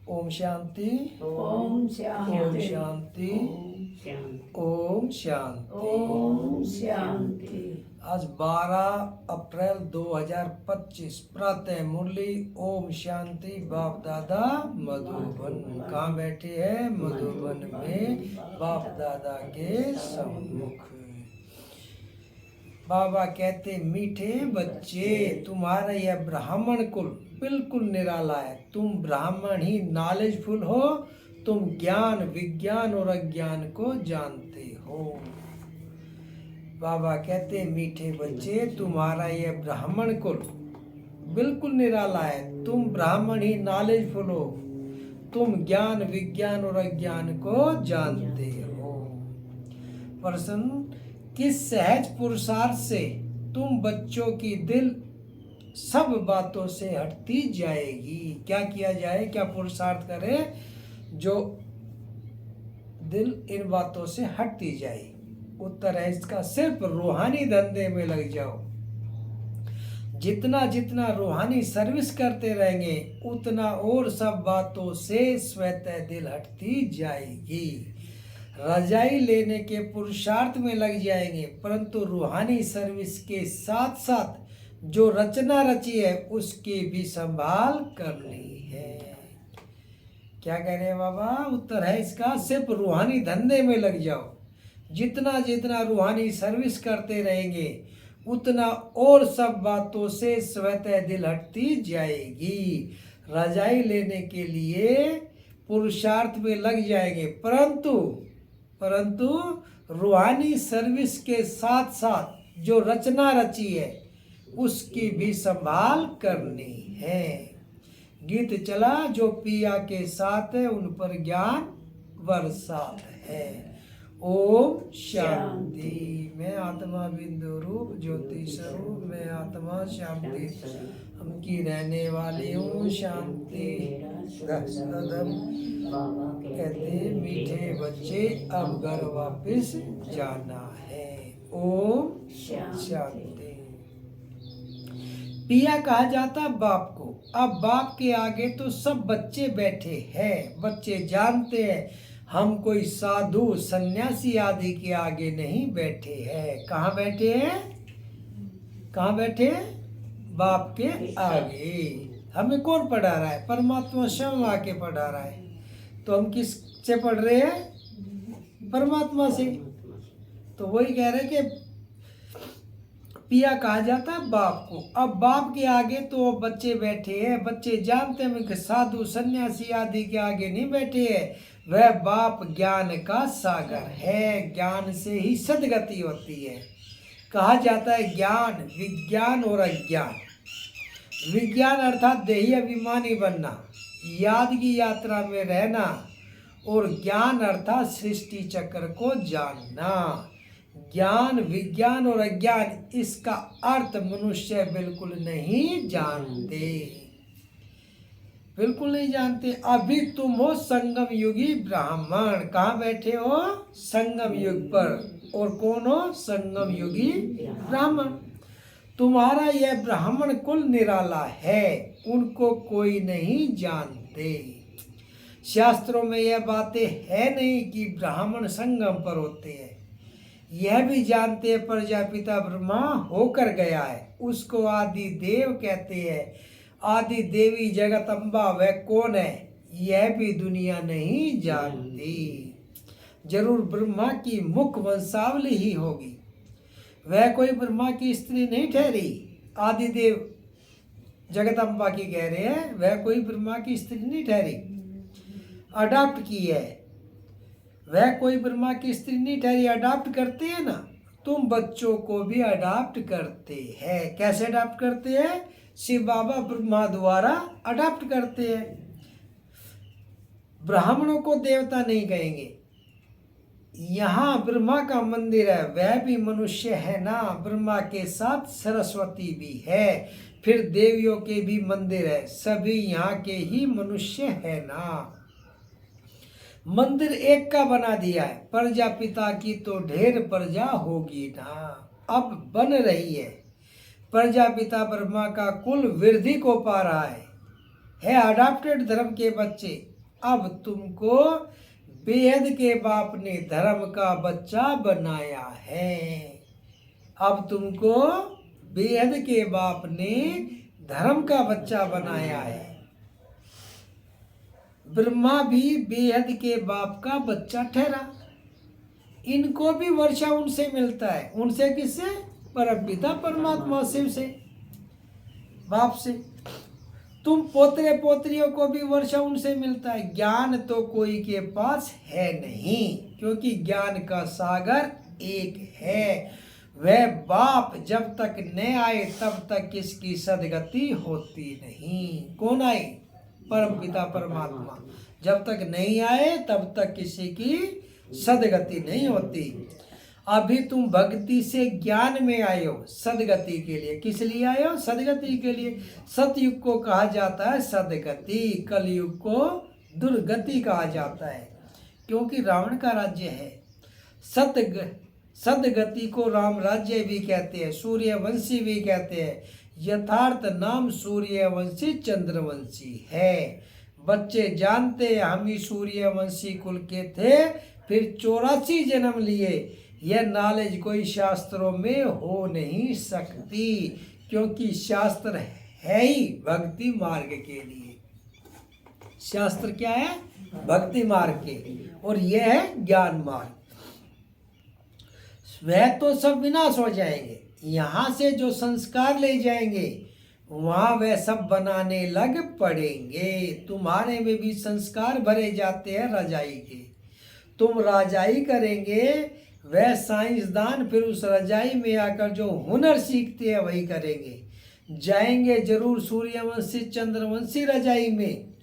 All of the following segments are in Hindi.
ओम शांति। ओम शांति। ओम शांति। ओम शांति। ओम शांति। आज 12 अप्रैल 2025 प्रातः मुरली ओम शांति। बाप दादा मधुबन। कहाँ बैठे हैं? मधुबन में बाप दादा के सम्मुख। बाबा कहते, मीठे बच्चे, तुम्हारा यह ब्राह्मण कुल बिल्कुल निराला है। तुम ब्राह्मण ही नॉलेजफुल हो। तुम ज्ञान, विज्ञान और अज्ञान को जानते हो। बाबा कहते, मीठे बच्चे, तुम्हारा यह ब्राह्मण कुल बिल्कुल निराला है। तुम ब्राह्मण ही नॉलेजफुल हो। तुम ज्ञान, विज्ञान और अज्ञान को जानते हो। प्रश्न, किस सहज पुरुषार्थ से तुम बच्चों की दिल सब बातों से हटती जाएगी? क्या किया जाए, क्या पुरुषार्थ करे जो दिल इन बातों से हटती जाए? उत्तर है इसका, सिर्फ रूहानी धंधे में लग जाओ। जितना जितना रूहानी सर्विस करते रहेंगे उतना और सब बातों से स्वतः दिल हटती जाएगी। रजाई लेने के पुरुषार्थ में लग जाएंगे, परंतु रूहानी सर्विस के साथ साथ जो रचना रची है उसकी भी संभाल करनी है। क्या कह रहे हैं बाबा? उत्तर है इसका, सिर्फ रूहानी धंधे में लग जाओ। जितना जितना रूहानी सर्विस करते रहेंगे उतना और सब बातों से स्वतः दिल हटती जाएगी। रजाई लेने के लिए पुरुषार्थ में लग जाएंगे, परंतु रूहानी सर्विस के साथ साथ जो रचना रची है उसकी भी संभाल करनी है। गीत चला, जो पिया के साथ है उन पर ज्ञान बरसात है। ओम शांति। मैं आत्मा बिंदु रूप ज्योति स्वरूप, मैं आत्मा शांति हम की रहने वाली हूँ। शांति सदम। कहते, मीठे बच्चे, अब घर वापस जाना है। ओम शांति। पिया कहा जाता बाप को। अब बाप के आगे तो सब बच्चे बैठे हैं। बच्चे जानते हैं हम कोई साधु सन्यासी आदि के आगे नहीं बैठे हैं। कहाँ बैठे हैं? कहाँ बैठे हैं? बाप के आगे। हमें कौन पढ़ा रहा है? परमात्मा स्वयं आके पढ़ा रहा है। तो हम किससे पढ़ रहे हैं? परमात्मा से। तो वही कह रहे कि पिया कहा जाता है बाप को। अब बाप के आगे तो बच्चे बैठे हैं। बच्चे जानते हैं कि साधु सन्यासी आदि के आगे नहीं बैठे हैं। वह बाप ज्ञान का सागर है। ज्ञान से ही सदगति होती है। कहा जाता है ज्ञान, विज्ञान और अज्ञान। विज्ञान अर्थात देही अभिमानी बनना, याद की यात्रा में रहना, और ज्ञान अर्थात सृष्टि चक्र को जानना। ज्ञान, विज्ञान और अज्ञान, इसका अर्थ मनुष्य बिल्कुल नहीं जानते। बिल्कुल नहीं जानते। अभी तुम हो संगम युगी ब्राह्मण। कहाँ बैठे हो? संगम युग पर। और कौन हो? संगम युगी ब्राह्मण। तुम्हारा यह ब्राह्मण कुल निराला है, उनको कोई नहीं जानते। शास्त्रों में यह बातें है नहीं कि ब्राह्मण संगम पर होते हैं। यह भी जानते हैं प्रजापिता ब्रह्मा होकर गया है, उसको आदि देव कहते हैं। आदि देवी जगत अम्बा वह कौन है, यह भी दुनिया नहीं जानती। जरूर ब्रह्मा की मुख वंशावली ही होगी। वह कोई ब्रह्मा की स्त्री नहीं ठहरी। आदि देव जगत अम्बा की कह रहे हैं, वह कोई ब्रह्मा की स्त्री नहीं ठहरी, अडॉप्ट की है। वह कोई ब्रह्मा की स्त्री नहीं ठहरी, अडॉप्ट करते हैं ना। तुम बच्चों को भी अडॉप्ट करते हैं। कैसे अडॉप्ट करते हैं? शिव बाबा ब्रह्मा द्वारा अडॉप्ट करते हैं। ब्राह्मणों को देवता नहीं कहेंगे। यहाँ ब्रह्मा का मंदिर है, वह भी मनुष्य है ना। ब्रह्मा के साथ सरस्वती भी है, फिर देवियों के भी मंदिर है, सभी यहाँ के ही मनुष्य है ना। मंदिर एक का बना दिया है, प्रजापिता की तो ढेर प्रजा होगी ना, अब बन रही है। प्रजापिता ब्रह्मा का कुल वृद्धि को पा रहा है अडॉप्टेड धर्म के बच्चे अब तुमको बेहद के बाप ने धर्म का बच्चा बनाया है। अब तुमको बेहद के बाप ने धर्म का बच्चा बनाया है। ब्रह्मा भी बेहद के बाप का बच्चा ठहरा। इनको भी वर्षा उनसे मिलता है। उनसे किससे? परमपिता परमात्मा शिव से, बाप से। तुम पोतरे पोतरियों को भी वर्षा उनसे मिलता है। ज्ञान तो कोई के पास है नहीं, क्योंकि ज्ञान का सागर एक है। वह बाप जब तक न आए तब तक किसकी सदगति होती नहीं। कौन आए? परमपिता परमात्मा। जब तक नहीं आए तब तक किसी की सदगति नहीं होती। अभी तुम भक्ति से ज्ञान में आए हो सदगति के लिए। किस लिए आए हो? सदगति के लिए। सतयुग को कहा जाता है सदगति, कलयुग को दुर्गति कहा जाता है, क्योंकि रावण का राज्य है। सदगति को राम राज्य भी कहते हैं, सूर्यवंशी भी कहते हैं। यथार्थ नाम सूर्यवंशी चंद्रवंशी है। बच्चे जानते हैं हम ही सूर्यवंशी कुल के थे, फिर 84 जन्म लिए। यह नॉलेज कोई शास्त्रों में हो नहीं सकती, क्योंकि शास्त्र है ही भक्ति मार्ग के लिए। शास्त्र क्या है? भक्ति मार्ग के, और यह है ज्ञान मार्ग। वह तो सब विनाश हो जाएंगे। यहाँ से जो संस्कार ले जाएंगे वहाँ वह सब बनाने लग पड़ेंगे। तुम्हारे में भी संस्कार भरे जाते हैं रजाई के। तुम रजाई करेंगे, वह साइंसदान फिर उस रजाई में आकर जो हुनर सीखते हैं वही करेंगे। जाएंगे जरूर सूर्यवंशी चंद्रवंशी रजाई में,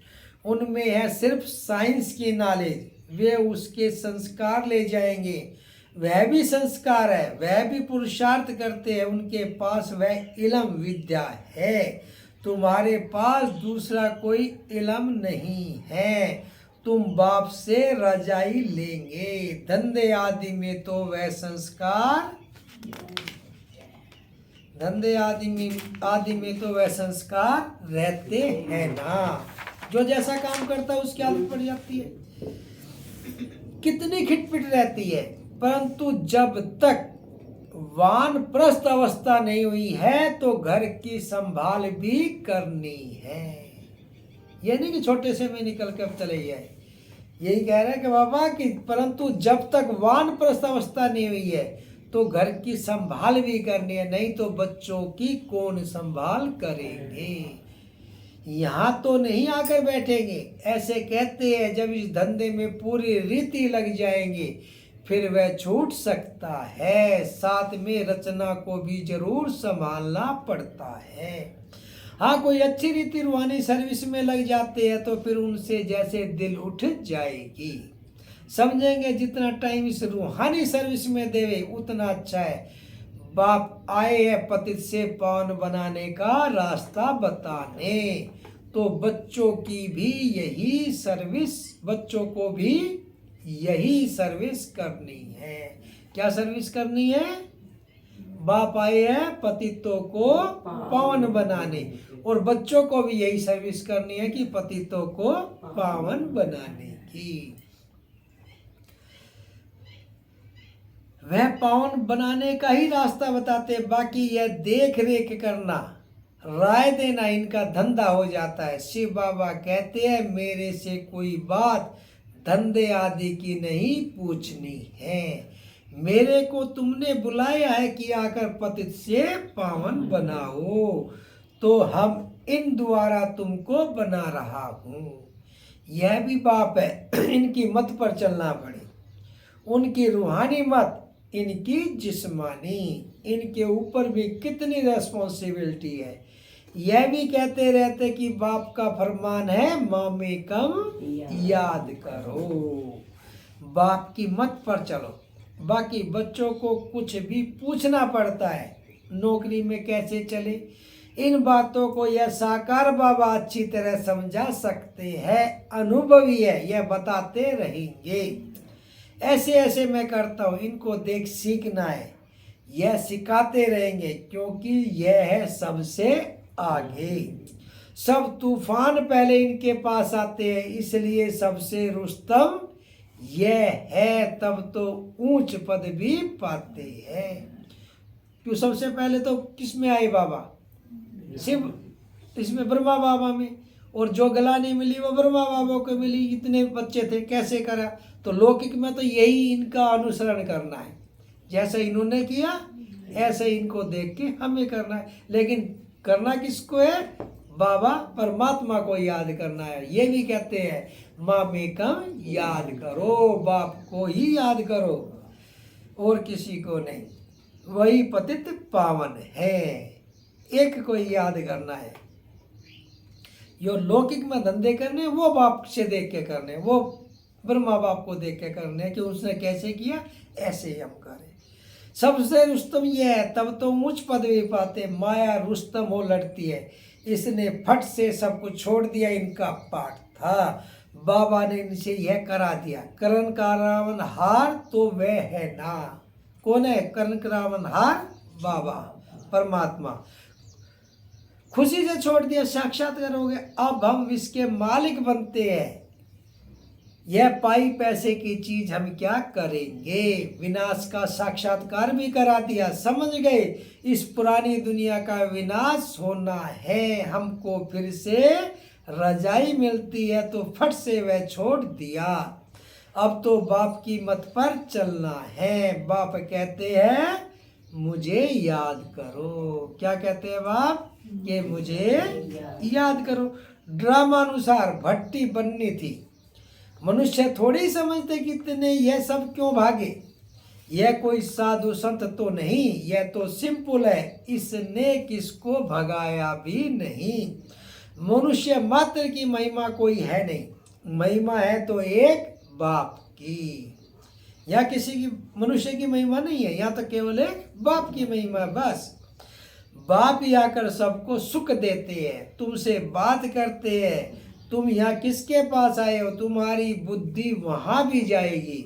उनमें है सिर्फ साइंस की नॉलेज। वे उसके संस्कार ले जाएंगे। वह भी संस्कार है, वह भी पुरुषार्थ करते हैं। उनके पास वह इलम विद्या है। तुम्हारे पास दूसरा कोई इलम नहीं है। तुम बाप से रजाई लेंगे। धंधे आदि में तो वह संस्कार, धंधे आदि में तो वह संस्कार रहते हैं ना। जो जैसा काम करता है उसकी आदत पड़ जाती है। कितनी खिटपिट रहती है, परंतु जब तक वानप्रस्थ अवस्था नहीं हुई है तो घर की संभाल भी करनी है। ये नहीं कि छोटे से में निकल कर चले जाए। यही कह रहे हैं कि बाबा कि परंतु जब तक वानप्रस्थ अवस्था नहीं हुई है तो घर की संभाल भी करनी है, नहीं तो बच्चों की कौन संभाल करेंगे। यहाँ तो नहीं आकर बैठेंगे। ऐसे कहते हैं जब इस धंधे में पूरी रीति लग जाएंगे फिर वह छूट सकता है। साथ में रचना को भी जरूर संभालना पड़ता है। हाँ, कोई अच्छी रीति रूहानी सर्विस में लग जाते हैं तो फिर उनसे जैसे दिल उठ जाएगी। समझेंगे जितना टाइम इस रूहानी सर्विस में देवे उतना अच्छा है। बाप आए हैं पतित से पावन बनाने का रास्ता बताने, तो बच्चों की भी यही सर्विस, बच्चों को भी यही सर्विस करनी है। क्या सर्विस करनी है? बाप आए हैं पतितों को पावन बनाने, और बच्चों को भी यही सर्विस करनी है कि पतितों को पावन बनाने की। वह पावन बनाने का ही रास्ता बताते, बाकी यह देख रेख करना, राय देना इनका धंधा हो जाता है। शिव बाबा कहते हैं मेरे से कोई बात धंधे आदि की नहीं पूछनी है। मेरे को तुमने बुलाया है कि आकर पतित से पावन बनाओ, तो हम इन द्वारा तुमको बना रहा हूँ। यह भी बाप है, इनकी मत पर चलना पड़े। उनकी रूहानी मत, इनकी जिस्मानी, इनके ऊपर भी कितनी रेस्पॉन्सिबिलिटी है। यह भी कहते रहते कि बाप का फरमान है माँ में कम याद करो। बाप की मत पर चलो। बाकी बच्चों को कुछ भी पूछना पड़ता है, नौकरी में कैसे चले, इन बातों को यह साकार बाबा अच्छी तरह समझा सकते हैं। अनुभवी है, यह बताते रहेंगे। ऐसे ऐसे मैं करता हूँ, इनको देख सीखना है। यह सिखाते रहेंगे क्योंकि यह है सबसे आगे। सब तूफान पहले इनके पास आते हैं, इसलिए सबसे रुस्तम यह है, तब तो ऊंच पद भी पाते हैं। क्यों सबसे पहले तो किस में आए बाबा? शिव, इसमें ब्रह्मा बाबा में, और जो गला नहीं मिली वो ब्रह्मा बाबा को मिली। इतने बच्चे थे, कैसे करा? तो लौकिक में तो यही इनका अनुसरण करना है, जैसा इन्होंने किया ऐसे इनको देख के हमें करना है। लेकिन करना किसको है? बाबा परमात्मा को याद करना है। ये भी कहते हैं मामेकम याद करो, बाप को ही याद करो और किसी को नहीं, वही पतित पावन है, एक को ही याद करना है। जो लौकिक में धंधे करने वो बाप से देख के करने, वो ब्रह्मा बाप को देख के करने कि उसने कैसे किया ऐसे ही हम करें। सबसे रुस्तम ये है, तब तो ऊंच पदवी पाते, माया रुस्तम हो लड़ती है, इसने फट से सब कुछ छोड़ दिया, इनका पाठ था। बाबा ने इनसे यह करा दिया। करण का रावण हार तो वह है ना। कौन है करण का रावण हार? बाबा परमात्मा। खुशी से छोड़ दिया, साक्षात्कार हो गया। अब हम इसके मालिक बनते हैं। यह पाई पैसे की चीज हम क्या करेंगे? विनाश का साक्षात्कार भी करा दिया, समझ गए इस पुरानी दुनिया का विनाश होना है, हमको फिर से रजाई मिलती है, तो फट से वह छोड़ दिया। अब तो बाप की मत पर चलना है। बाप कहते हैं मुझे याद करो। क्या कहते हैं बाप? कि मुझे याद करो। ड्रामानुसार भट्टी बननी थी। मनुष्य थोड़ी समझते कितने यह सब क्यों भागे। यह कोई साधु संत तो नहीं, यह तो सिंपल है, इसने किसको भगाया भी नहीं। मनुष्य मात्र की महिमा कोई है नहीं, महिमा है तो एक बाप की। यहाँ किसी की मनुष्य की महिमा नहीं है, यहाँ तो केवल एक बाप की महिमा है बस। बाप ही आकर सबको सुख देते हैं, तुमसे बात करते हैं। तुम यहाँ किसके पास आए हो? तुम्हारी बुद्धि वहाँ भी जाएगी,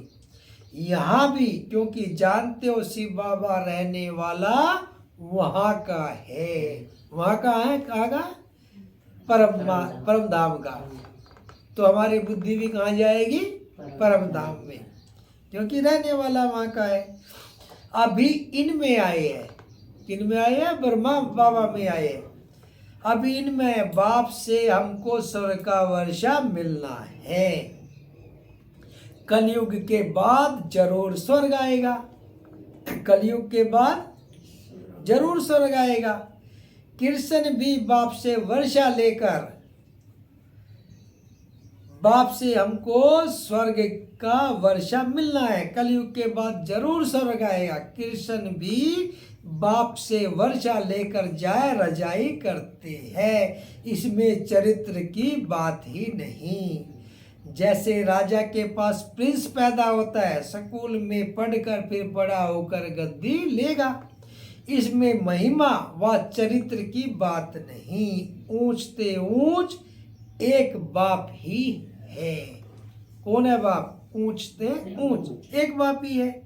यहाँ भी, क्योंकि जानते हो शिव बाबा रहने वाला वहाँ का है। वहाँ का है, कहाँ का? परम धाम का। तो हमारी बुद्धि भी कहाँ जाएगी? परम धाम में, क्योंकि रहने वाला वहाँ का है। अभी इनमें आए हैं, किनमें आए हैं? ब्रह्मा बाबा में आए हैं। अभी इनमें बाप से हमको स्वर्ग का वर्षा मिलना है। कलयुग के बाद जरूर स्वर्ग आएगा, कलयुग के बाद जरूर स्वर्ग आएगा। कृष्ण भी बाप से वर्षा लेकर, बाप से हमको स्वर्ग का वर्षा मिलना है, कलयुग के बाद जरूर स्वर्ग आएगा। कृष्ण भी बाप से वर्षा लेकर जाए रजाई करते हैं, इसमें चरित्र की बात ही नहीं। जैसे राजा के पास प्रिंस पैदा होता है, स्कूल में पढ़कर फिर बड़ा होकर गद्दी लेगा, इसमें महिमा व चरित्र की बात नहीं। ऊंचते ऊंच एक बाप ही है। कौन है बाप? ऊंचते ऊंच एक बाप ही है।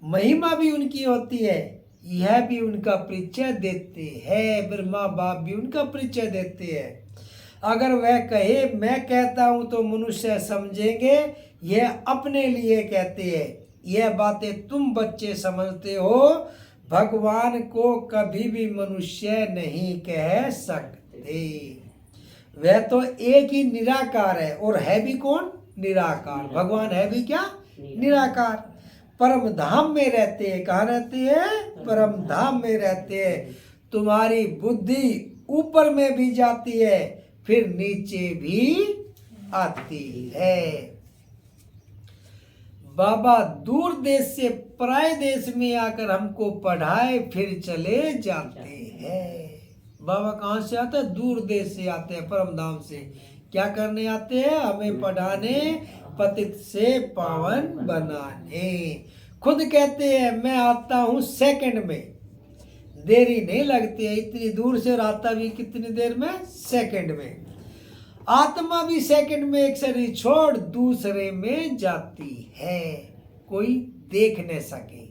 महिमा भी उनकी होती है, यह भी उनका परिचय देते हैं। ब्रह्मा बाप भी उनका परिचय देते हैं। अगर वह कहे मैं कहता हूं तो मनुष्य समझेंगे यह अपने लिए कहते हैं। यह बातें तुम बच्चे समझते हो, भगवान को कभी भी मनुष्य नहीं कह सकते। वह तो एक ही निराकार है, और है भी कौन? निराकार। भगवान है भी क्या? निराकार। परम धाम में रहते हैं। कहाँ रहते हैं? परम धाम में रहते हैं। तुम्हारी बुद्धि ऊपर में भी जाती है, फिर नीचे भी आती है। बाबा दूर देश से पराये देश में आकर हमको पढ़ाए फिर चले जाते हैं। बाबा कहाँ से आते हैं? दूर देश से आते हैं, परम धाम से। क्या करने आते हैं? हमें पढ़ाने, पतित से पावन बनाने। खुद कहते हैं मैं आता हूँ सेकंड में, देरी नहीं लगती है, इतनी दूर से, और आता भी कितनी देर में? सेकंड में। आत्मा भी सेकंड में एक शरीर छोड़ दूसरे में जाती है, कोई देख न सके।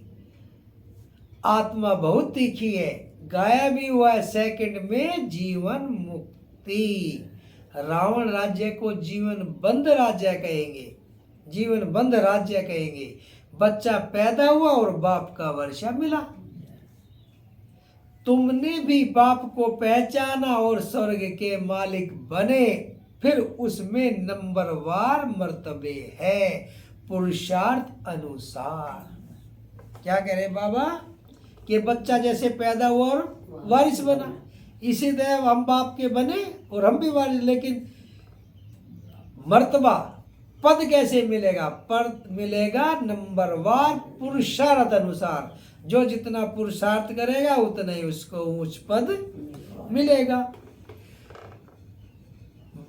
आत्मा बहुत तीखी है, गायब भी हुआ है सेकंड में जीवन मुक्त। भक्ति। रावण राज्य को जीवन बंद राज्य कहेंगे, जीवन बंद राज्य कहेंगे। बच्चा पैदा हुआ और बाप का वर्षा मिला। तुमने भी बाप को पहचाना और स्वर्ग के मालिक बने, फिर उसमें नंबरवार मर्तबे है पुरुषार्थ अनुसार। क्या कह रहे बाबा कि बच्चा जैसे पैदा हुआ और वारिस बना, इसी तरह हम बाप के बने और हम भी वारिस। लेकिन मर्तबा पद कैसे मिलेगा? पद मिलेगा नंबरवार पुरुषार्थ अनुसार। जो जितना पुरुषार्थ करेगा उतना ही उसको उच्च पद मिलेगा।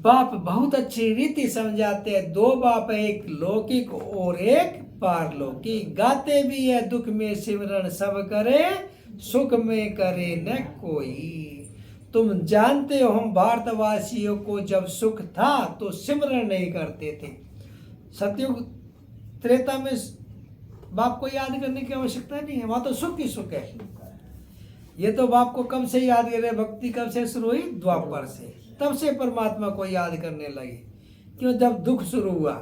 बाप बहुत अच्छी रीति समझाते हैं। दो बाप है, एक लौकिक और एक पारलौकिक। गाते भी है दुख में सिमरन सब करे, सुख में करे न कोई। तुम जानते हो हम भारतवासियों को जब सुख था तो सिमरन नहीं करते थे। सतयुग त्रेता में बाप को याद करने की आवश्यकता नहीं है, वहां तो सुख ही सुख है। ये तो बाप को कब से याद कर रहे? भक्ति कब से शुरू हुई? द्वापर से। तब से परमात्मा को याद करने लगे। क्यों? जब दुख शुरू हुआ।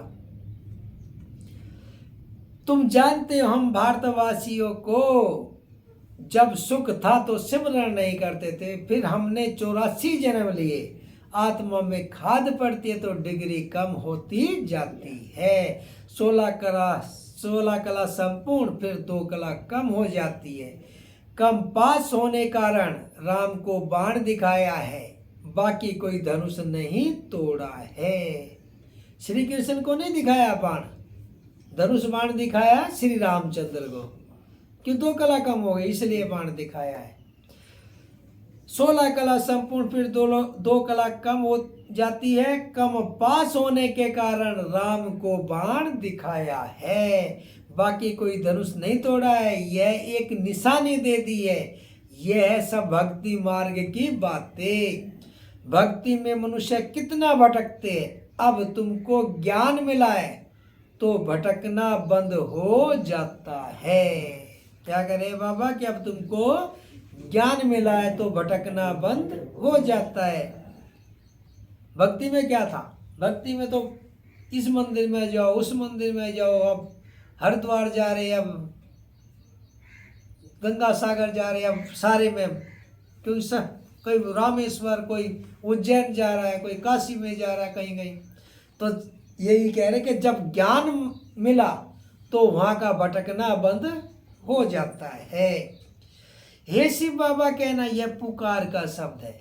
तुम जानते हो हम भारतवासियों को जब सुख था तो सिमरन नहीं करते थे। फिर हमने 84 जन्म लिए। आत्मा में खाद पड़ती है तो डिग्री कम होती जाती है। 16 कला संपूर्ण, फिर 2 कला कम हो जाती है। कम पास होने कारण राम को बाण दिखाया है, बाकी कोई धनुष नहीं तोड़ा है। श्री कृष्ण को नहीं दिखाया बाण, धनुष बाण दिखाया श्री रामचंद्र को। क्यों? 2 कला कम हो गई इसलिए बाण दिखाया है। 16 कला संपूर्ण, फिर 2 कला कम हो जाती है। कम पास होने के कारण राम को बाण दिखाया है, बाकी कोई धनुष नहीं तोड़ा है। यह एक निशानी दे दी है। यह है सब भक्ति मार्ग की बातें। भक्ति में मनुष्य कितना भटकते हैं। अब तुमको ज्ञान मिला है तो भटकना बंद हो जाता है। क्या करे बाबा कि अब तुमको ज्ञान मिला है तो भटकना बंद हो जाता है। भक्ति में क्या था? भक्ति में तो इस मंदिर में जाओ, उस मंदिर में जाओ, अब हरिद्वार जा रहे, अब गंगा सागर जा रहे, अब सारे में क्योंकि कोई रामेश्वर, कोई उज्जैन जा रहा है, कोई काशी में जा रहा है, कहीं कहीं। तो यही कह रहे कि जब ज्ञान मिला तो वहाँ का भटकना बंद हो जाता है। हे शिव बाबा कहना यह पुकार का शब्द है।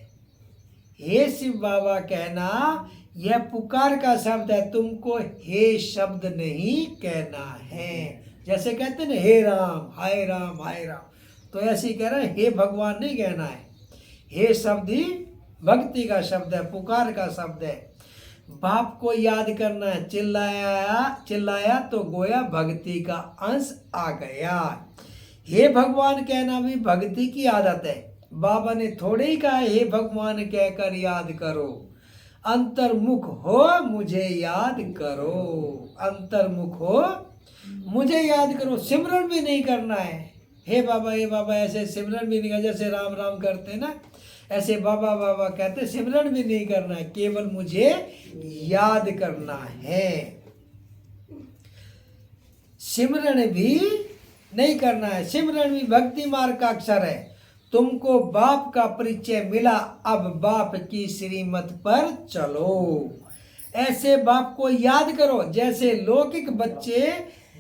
हे शिव बाबा कहना यह पुकार का शब्द है। तुमको हे शब्द नहीं कहना है। जैसे कहते हैं ना हे राम, हाय राम, हाय राम, तो ऐसे ही कह रहा है हे भगवान नहीं कहना है। हे शब्द ही भक्ति का शब्द है, पुकार का शब्द है। बाप को याद करना है। चिल्लाया तो गोया भक्ति का अंश आ गया। हे भगवान कहना भी भक्ति की आदत है। बाबा ने थोड़े ही कहा हे भगवान कहकर याद करो। अंतर्मुख हो मुझे याद करो, अंतर्मुख हो मुझे याद करो। सिमरन भी नहीं करना है। हे बाबा ऐसे सिमरन भी नहीं करना। जैसे राम राम करते ना, ऐसे बाबा बाबा कहते, सिमरन भी नहीं करना है, केवल मुझे याद करना है। सिमरन भी नहीं करना है। सिमरन भी भक्ति मार्ग का अक्षर है। तुमको बाप का परिचय मिला, अब बाप की श्रीमत पर चलो। ऐसे बाप को याद करो जैसे लौकिक बच्चे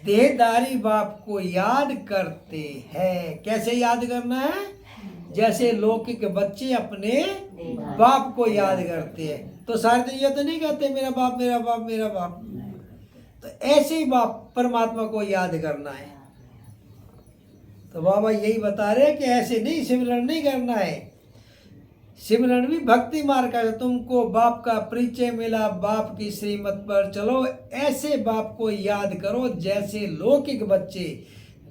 देहधारी बाप को याद करते हैं। कैसे याद करना है? जैसे लौकिक बच्चे अपने बाप को याद करते हैं। तो सारे दिन ये तो नहीं कहते मेरा बाप मेरा बाप मेरा बाप। तो ऐसे ही बाप परमात्मा को याद करना है। तो बाबा यही बता रहे हैं कि ऐसे नहीं, सिमरन नहीं करना है। सिमरन भी भक्ति मार्ग का। तुमको बाप का परिचय मिला, बाप की श्रीमत पर चलो। ऐसे बाप को याद करो जैसे लौकिक बच्चे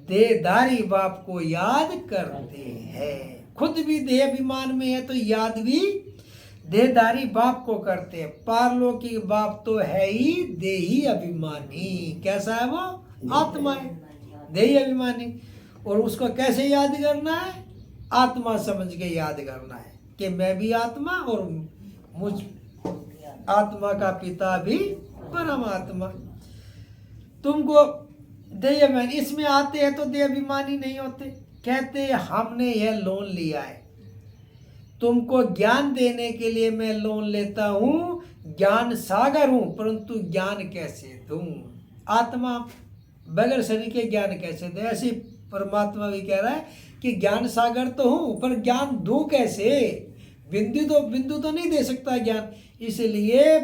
देहधारी बाप को याद करते हैं। खुद भी देह अभिमान में है तो याद भी देहधारी बाप को करते हैं। पारलौकिक बाप तो है ही देही अभिमानी। कैसा है वो? आत्मा है, देही अभिमानी। और उसको कैसे याद करना है? आत्मा समझ के याद करना है कि मैं भी आत्मा और मुझ आत्मा का पिता भी परमात्मा। तुमको देयमान इसमें आते हैं तो देहाभिमानी नहीं होते। कहते हैं हमने यह लोन लिया है, तुमको ज्ञान देने के लिए मैं लोन लेता हूँ, ज्ञान सागर हूँ, परंतु ज्ञान कैसे दूं? आत्मा बगैर शरीर के ज्ञान कैसे दे? ऐसे परमात्मा भी कह रहा है कि ज्ञान सागर तो हूँ, पर ज्ञान दूं कैसे? बिंदु तो नहीं दे सकता ज्ञान, इसलिए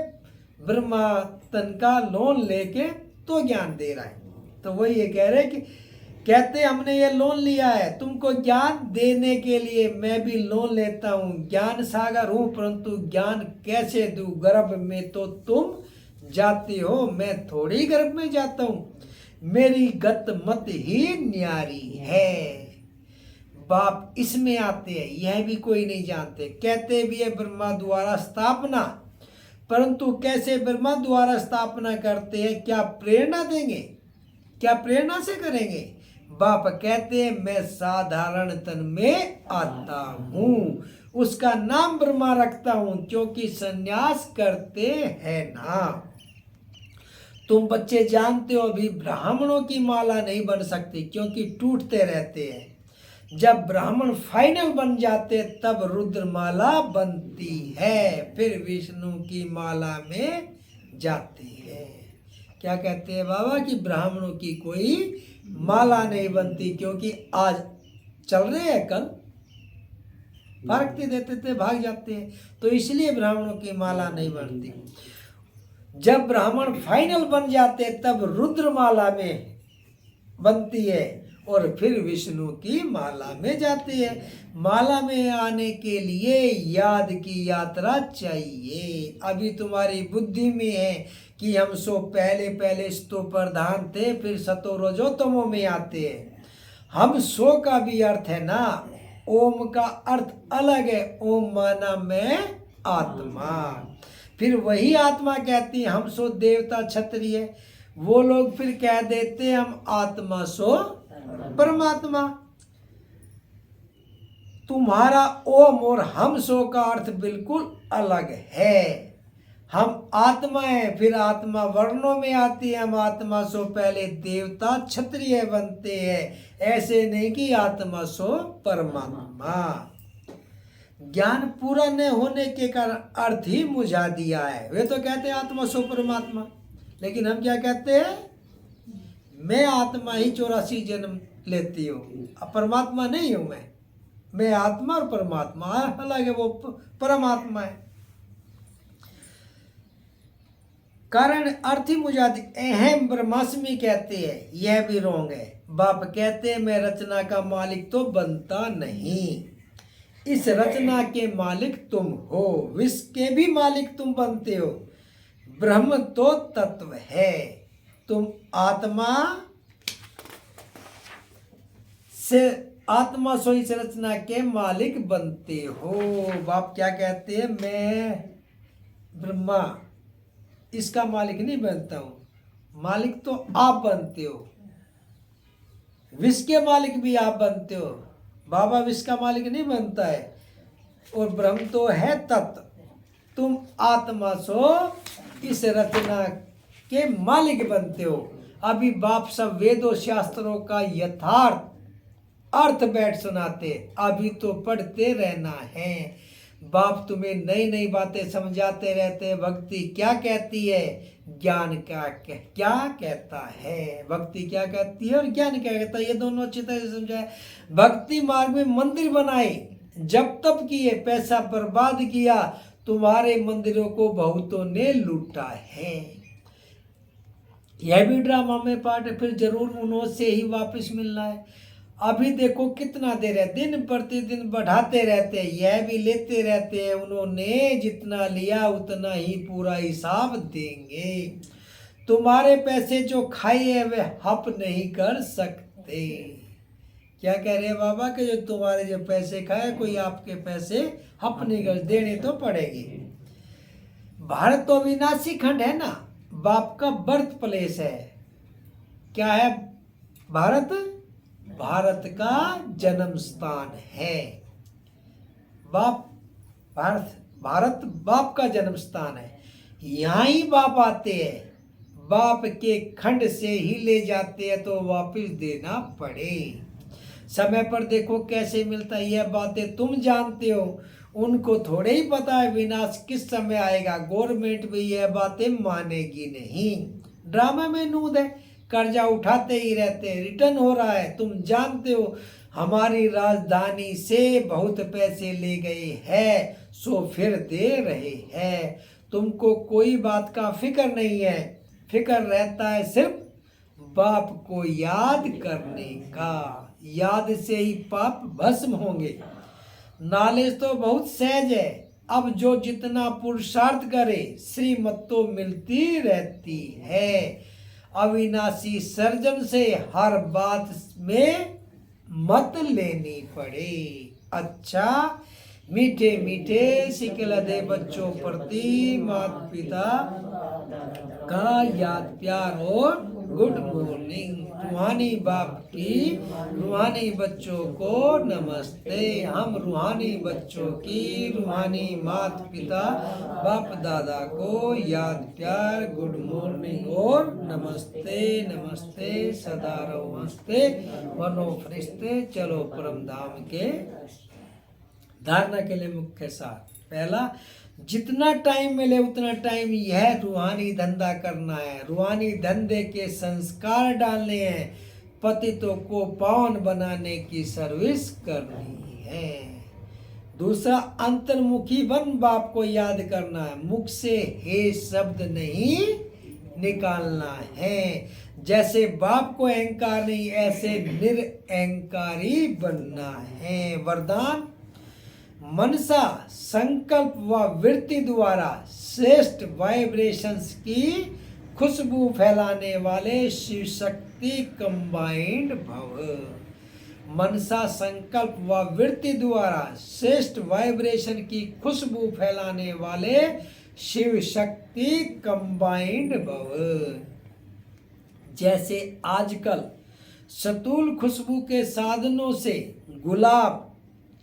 ब्रह्मा तन का लोन लेके तो ज्ञान दे रहा है। तो वही ये कह रहे कि कहते हमने ये लोन लिया है तुमको ज्ञान देने के लिए, मैं भी लोन लेता हूँ, ज्ञान सागर हूँ, परंतु ज्ञान कैसे दूं? गर्भ में तो तुम जाते हो, मैं थोड़ी गर्भ में जाता हूँ, मेरी गत मत ही न्यारी है। बाप इसमें आते हैं, यह भी कोई नहीं जानते। कहते भी है ब्रह्मा द्वारा स्थापना, परंतु कैसे ब्रह्मा द्वारा स्थापना करते हैं? क्या प्रेरणा देंगे? क्या प्रेरणा से करेंगे? बाप कहते हैं मैं साधारण तन में आता हूँ, उसका नाम ब्रह्मा रखता हूँ, क्योंकि संन्यास करते हैं ना। तुम बच्चे जानते हो अभी ब्राह्मणों की माला नहीं बन सकती, क्योंकि टूटते रहते हैं। जब ब्राह्मण फाइनल बन जाते तब रुद्रमाला बनती है, फिर विष्णु की माला में जाती है। क्या कहते हैं बाबा कि ब्राह्मणों की कोई माला नहीं बनती, क्योंकि आज चल रहे हैं, कल फारकती देते थे, भाग जाते हैं, तो इसलिए ब्राह्मणों की माला नहीं बनती। जब ब्राह्मण फाइनल बन जाते तब रुद्रमाला में बनती है और फिर विष्णु की माला में जाती है। माला में आने के लिए याद की यात्रा चाहिए। अभी तुम्हारी बुद्धि में है कि हम सो पहले सतो प्रधान थे, फिर सतो रजो तमो में आते हैं। हम सो का भी अर्थ है ना, ओम का अर्थ अलग है, ओम माना मैं आत्मा। फिर वही आत्मा कहती है हम सो देवता क्षत्रिय, वो लोग फिर कह देते हम आत्मा सो परमात्मा। तुम्हारा ओम और हम सो का अर्थ बिल्कुल अलग है। हम आत्मा है, फिर आत्मा वर्णों में आती है, हम आत्मा सो पहले देवता क्षत्रिय बनते हैं, ऐसे नहीं कि आत्मा सो परमात्मा। ज्ञान पूरा न होने के कारण अर्थ ही मुझा दिया है। वे तो कहते हैं आत्मा सो परमात्मा, लेकिन हम क्या कहते हैं? मैं आत्मा ही 84 जन्म लेती हूँ, परमात्मा नहीं हूँ मैं आत्मा और परमात्मा अलग है, वो परमात्मा है। कारण अर्थ ही मुझा दी। अहम ब्रह्मास्मि कहते हैं, यह भी रोंग है। बाप कहते हैं मैं रचना का मालिक तो बनता नहीं, इस रचना के मालिक तुम हो, विश्व के भी मालिक तुम बनते हो। ब्रह्म तो तत्व है, तुम आत्मा से आत्मा सो इस रचना के मालिक बनते हो। बाप क्या कहते हैं? मैं ब्रह्मा इसका मालिक नहीं बनता हूं, मालिक तो आप बनते हो, विश्व के मालिक भी आप बनते हो। बाबा विश्व का मालिक नहीं बनता है, और ब्रह्म तो है तत्व, तुम आत्मा सो इस रचना के मालिक बनते हो। अभी बाप सब वेदों शास्त्रों का यथार्थ अर्थ बैठ सुनाते, अभी तो पढ़ते रहना है। बाप तुम्हें नई नई बातें समझाते रहते। भक्ति क्या कहती है, ज्ञान क्या कहता है। भक्ति क्या कहती है और ज्ञान क्या कहता है, ये दोनों अच्छी तरह से समझाए। भक्ति मार्ग में मंदिर बनाए, जब तब किए, पैसा बर्बाद किया, तुम्हारे मंदिरों को बहुतों ने लूटा है। यह भी ड्रामा में पार्ट है, फिर जरूर उनसे ही वापस मिलना है। अभी देखो कितना दे रहे, दिन प्रतिदिन बढ़ाते रहते हैं, यह भी लेते रहते हैं। उन्होंने जितना लिया उतना ही पूरा हिसाब देंगे। तुम्हारे पैसे जो खाए हैं वे हप नहीं कर सकते। क्या कह रहे हैं बाबा कि जो तुम्हारे जो पैसे खाए, कोई आपके पैसे हप नहीं कर, देने तो पड़ेंगे। भारत तो अविनाशी खंड है ना, बाप का बर्थ प्लेस है। क्या है भारत? भारत का जन्म स्थान है। बाप भारत भारत बाप का जन्म स्थान है, यहाँ ही बाप आते हैं, बाप के खंड से ही ले जाते हैं तो वापस देना पड़े। समय पर देखो कैसे मिलता है, यह बातें तुम जानते हो, उनको थोड़े ही पता है विनाश किस समय आएगा। गवर्नमेंट भी यह बातें मानेगी नहीं। ड्रामा में नूद है, कर्जा उठाते ही रहते हैं, रिटर्न हो रहा है। तुम जानते हो हमारी राजधानी से बहुत पैसे ले गए हैं, सो फिर दे रहे हैं। तुमको कोई बात का फिक्र नहीं है, फिक्र रहता है सिर्फ बाप को याद करने का। याद से ही पाप भस्म होंगे। नॉलेज तो बहुत सहज है, अब जो जितना पुरुषार्थ करे श्रीमत तो मिलती रहती है। अविनाशी सर्जन से हर बात में मत लेनी पड़े। अच्छा, मीठे मीठे सिकला दे बच्चों प्रति माता पिता का याद प्यार और गुड मॉर्निंग। रूहानी बाप की रूहानी बच्चों को नमस्ते। हम रूहानी बच्चों की रूहानी माता पिता बाप दादा को याद प्यार गुड मॉर्निंग और नमस्ते नमस्ते सदा रहो हंसते बनो फरिश्ते चलो परम धाम के। धारणा के लिए मुख्य सार, पहला, जितना टाइम मिले उतना टाइम यह रूहानी धंधा करना है, रूहानी धंधे के संस्कार डालने हैं, पतितों को पावन बनाने की सर्विस करनी है। दूसरा, अंतर्मुखी बन बाप को याद करना है, मुख से हे शब्द नहीं निकालना है। जैसे बाप को अहंकार नहीं, ऐसे निरअहंकारी बनना है। वरदान, मनसा संकल्प व वृत्ति द्वारा श्रेष्ठ वाइब्रेशंस की खुशबू फैलाने वाले शिव शक्ति कंबाइंड भव। मनसा संकल्प व वृत्ति द्वारा श्रेष्ठ वाइब्रेशन की खुशबू फैलाने वाले शिव शक्ति कंबाइंड भव। जैसे आजकल सतूल खुशबू के साधनों से गुलाब,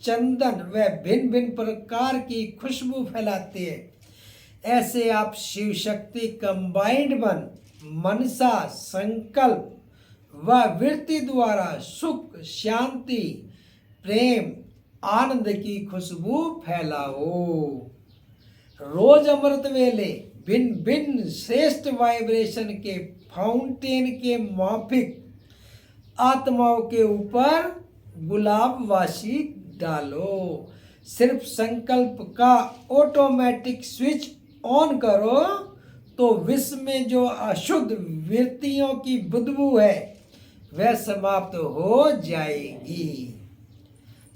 चंदन व भिन्न भिन्न प्रकार की खुशबू फैलाते हैं, ऐसे आप शिव शक्ति कंबाइंड बन मनसा संकल्प व वृत्ति द्वारा सुख, शांति, प्रेम, आनंद की खुशबू फैलाओ। रोज अमृत वेले भिन्न भिन्न श्रेष्ठ वाइब्रेशन के फाउंटेन के माफिक आत्माओं के ऊपर गुलाब वाशी डालो। सिर्फ संकल्प का ऑटोमेटिक स्विच ऑन करो तो विश्व में जो अशुद्ध वृत्तियों की बदबू है वह समाप्त हो जाएगी।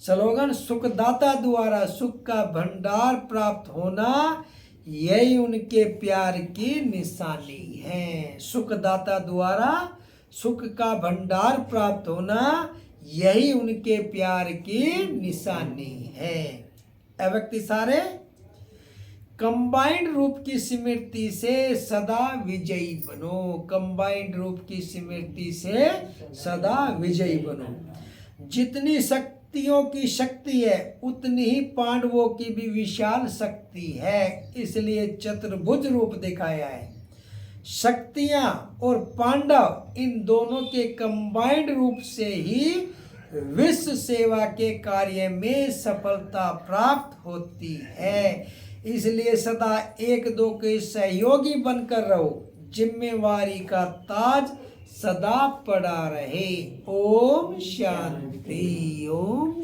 स्लोगन, सुखदाता द्वारा सुख का भंडार प्राप्त होना यही उनके प्यार की निशानी है। सुखदाता द्वारा सुख का भंडार प्राप्त होना यही उनके प्यार की निशानी है। अव्यक्ति सारे कंबाइंड रूप की स्मृति से सदा विजयी बनो। कंबाइंड रूप की स्मृति से सदा विजयी बनो। जितनी शक्तियों की शक्ति है उतनी ही पांडवों की भी विशाल शक्ति है, इसलिए चतुर्भुज रूप दिखाया है। शक्तियां और पांडव इन दोनों के कंबाइंड रूप से ही विश्व सेवा के कार्य में सफलता प्राप्त होती है। इसलिए सदा एक दो के सहयोगी बनकर रहो, जिम्मेवारी का ताज सदा पड़ा रहे। ओम शांति। ओम